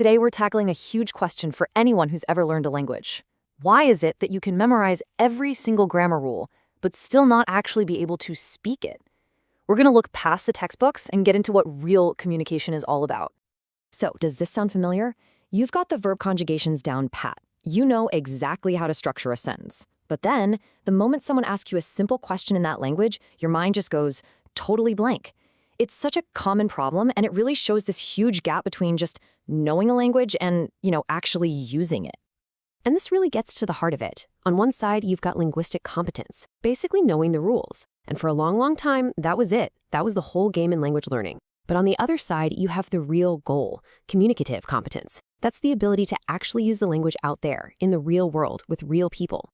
Today we're tackling a huge question for anyone who's ever learned a language. Why is it that you can memorize every single grammar rule, but still not actually be able to speak it? We're going to look past the textbooks and get into what real communication is all about. So, does this sound familiar? You've got the verb conjugations down pat. You know exactly how to structure a sentence. But then, the moment someone asks you a simple question in that language, your mind just goes totally blank. It's such a common problem, and it really shows this huge gap between just knowing a language and, actually using it. And this really gets to the heart of it. On one side, you've got linguistic competence, basically knowing the rules. And for a long, long time, that was it. That was the whole game in language learning. But on the other side, you have the real goal, communicative competence. That's the ability to actually use the language out there, in the real world, with real people.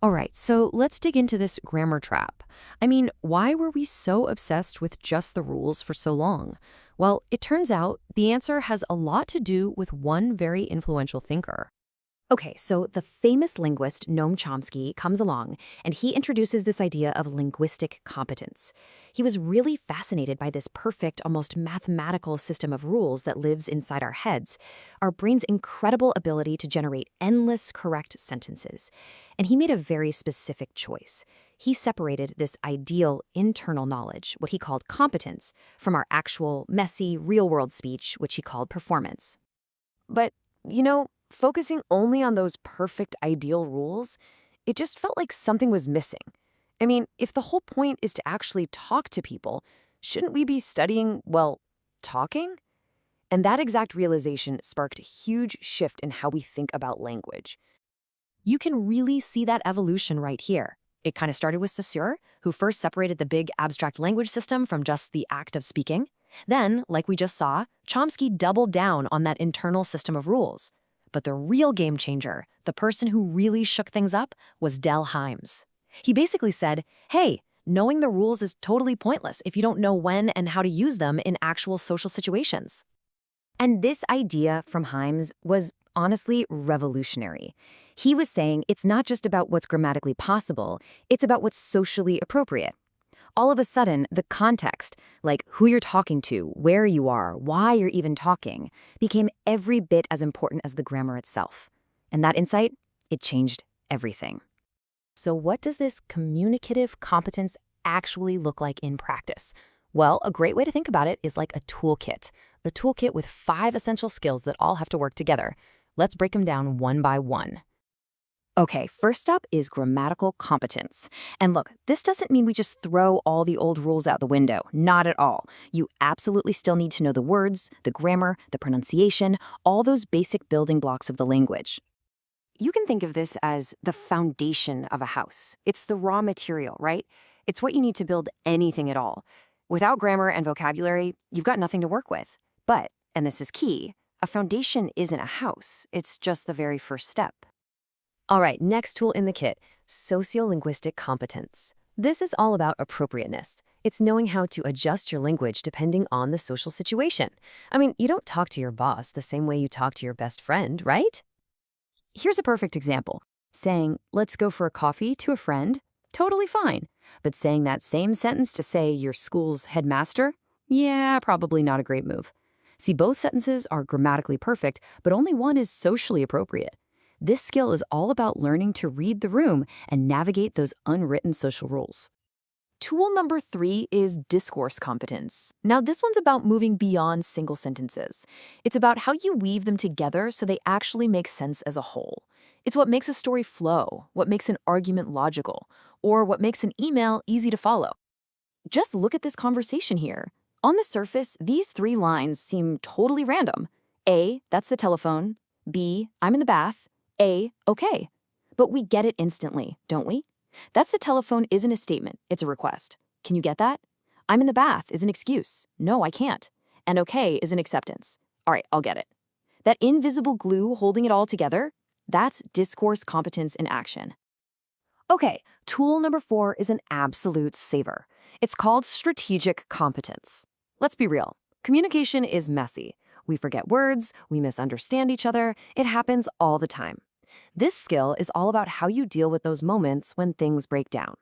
All right, so let's dig into this grammar trap. I mean, why were we so obsessed with just the rules for so long? Well, it turns out the answer has a lot to do with one very influential thinker. Okay, so the famous linguist Noam Chomsky comes along, and he introduces this idea of linguistic competence. He was really fascinated by this perfect, almost mathematical system of rules that lives inside our heads, our brain's incredible ability to generate endless correct sentences. And he made a very specific choice. He separated this ideal internal knowledge, what he called competence, from our actual, messy, real-world speech, which he called performance. But, focusing only on those perfect ideal rules, it just felt like something was missing. I mean, if the whole point is to actually talk to people, shouldn't we be studying, talking? And that exact realization sparked a huge shift in how we think about language. You can really see that evolution right here. It kind of started with Saussure, who first separated the big abstract language system from just the act of speaking. Then, like we just saw, Chomsky doubled down on that internal system of rules. But the real game changer, the person who really shook things up, was Del Hymes. He basically said, hey, knowing the rules is totally pointless if you don't know when and how to use them in actual social situations. And this idea from Hymes was honestly revolutionary. He was saying it's not just about what's grammatically possible, it's about what's socially appropriate. All of a sudden, the context, like who you're talking to, where you are, why you're even talking, became every bit as important as the grammar itself. And that insight, it changed everything. So what does this communicative competence actually look like in practice? Well, a great way to think about it is like a toolkit with 5 essential skills that all have to work together. Let's break them down one by one. Okay, first up is grammatical competence. And look, this doesn't mean we just throw all the old rules out the window. Not at all. You absolutely still need to know the words, the grammar, the pronunciation, all those basic building blocks of the language. You can think of this as the foundation of a house. It's the raw material, right? It's what you need to build anything at all. Without grammar and vocabulary, you've got nothing to work with. But, and this is key, a foundation isn't a house. It's just the very first step. All right, next tool in the kit, sociolinguistic competence. This is all about appropriateness. It's knowing how to adjust your language depending on the social situation. I mean, you don't talk to your boss the same way you talk to your best friend, right? Here's a perfect example. Saying, let's go for a coffee to a friend, totally fine. But saying that same sentence to, say, your school's headmaster? Yeah, probably not a great move. See, both sentences are grammatically perfect, but only one is socially appropriate. This skill is all about learning to read the room and navigate those unwritten social rules. Tool number 3 is discourse competence. Now, this one's about moving beyond single sentences. It's about how you weave them together so they actually make sense as a whole. It's what makes a story flow, what makes an argument logical, or what makes an email easy to follow. Just look at this conversation here. On the surface, these 3 lines seem totally random. A, that's the telephone. B, I'm in the bath. A, okay. But we get it instantly, don't we? That's the telephone isn't a statement, it's a request. Can you get that? I'm in the bath is an excuse. No, I can't. And okay is an acceptance. All right, I'll get it. That invisible glue holding it all together, that's discourse competence in action. Okay, tool number 4 is an absolute saver. It's called strategic competence. Let's be real. Communication is messy. We forget words, we misunderstand each other, it happens all the time. This skill is all about how you deal with those moments when things break down.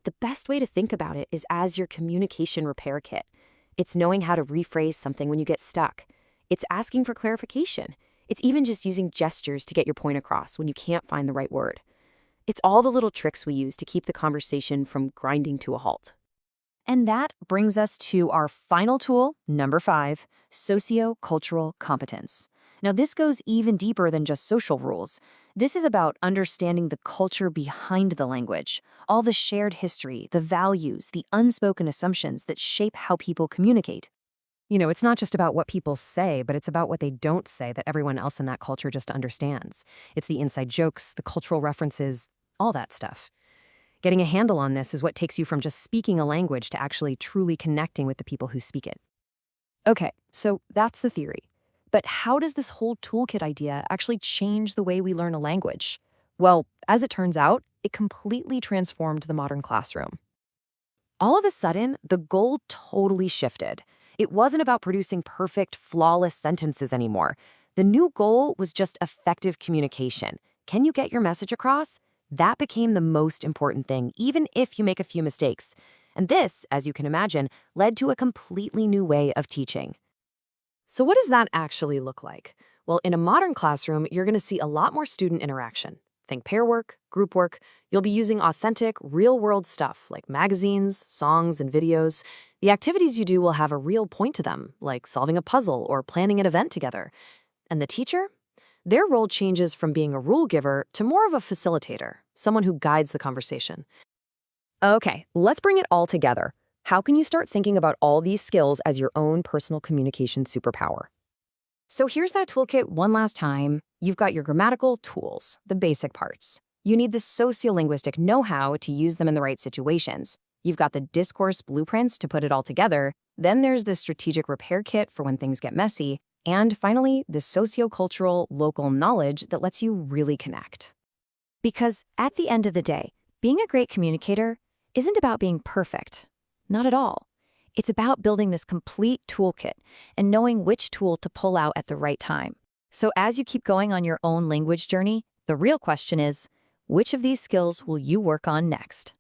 The best way to think about it is as your communication repair kit. It's knowing how to rephrase something when you get stuck. It's asking for clarification. It's even just using gestures to get your point across when you can't find the right word. It's all the little tricks we use to keep the conversation from grinding to a halt. And that brings us to our final tool, number 5, socio-cultural competence. Now, this goes even deeper than just social rules. This is about understanding the culture behind the language, all the shared history, the values, the unspoken assumptions that shape how people communicate. It's not just about what people say, but it's about what they don't say that everyone else in that culture just understands. It's the inside jokes, the cultural references, all that stuff. Getting a handle on this is what takes you from just speaking a language to actually truly connecting with the people who speak it. Okay, so that's the theory. But how does this whole toolkit idea actually change the way we learn a language? Well, as it turns out, it completely transformed the modern classroom. All of a sudden, the goal totally shifted. It wasn't about producing perfect, flawless sentences anymore. The new goal was just effective communication. Can you get your message across? That became the most important thing, even if you make a few mistakes. And this, as you can imagine, led to a completely new way of teaching. So what does that actually look like? Well, in a modern classroom, you're going to see a lot more student interaction. Think pair work, group work. You'll be using authentic, real-world stuff like magazines, songs, and videos. The activities you do will have a real point to them, like solving a puzzle or planning an event together. And the teacher? Their role changes from being a rule giver to more of a facilitator, someone who guides the conversation. Okay, let's bring it all together. How can you start thinking about all these skills as your own personal communication superpower? So here's that toolkit one last time. You've got your grammatical tools, the basic parts. You need the sociolinguistic know-how to use them in the right situations. You've got the discourse blueprints to put it all together. Then there's the strategic repair kit for when things get messy. And finally, the sociocultural local knowledge that lets you really connect. Because at the end of the day, being a great communicator isn't about being perfect. Not at all. It's about building this complete toolkit and knowing which tool to pull out at the right time. So as you keep going on your own language journey, the real question is, which of these skills will you work on next?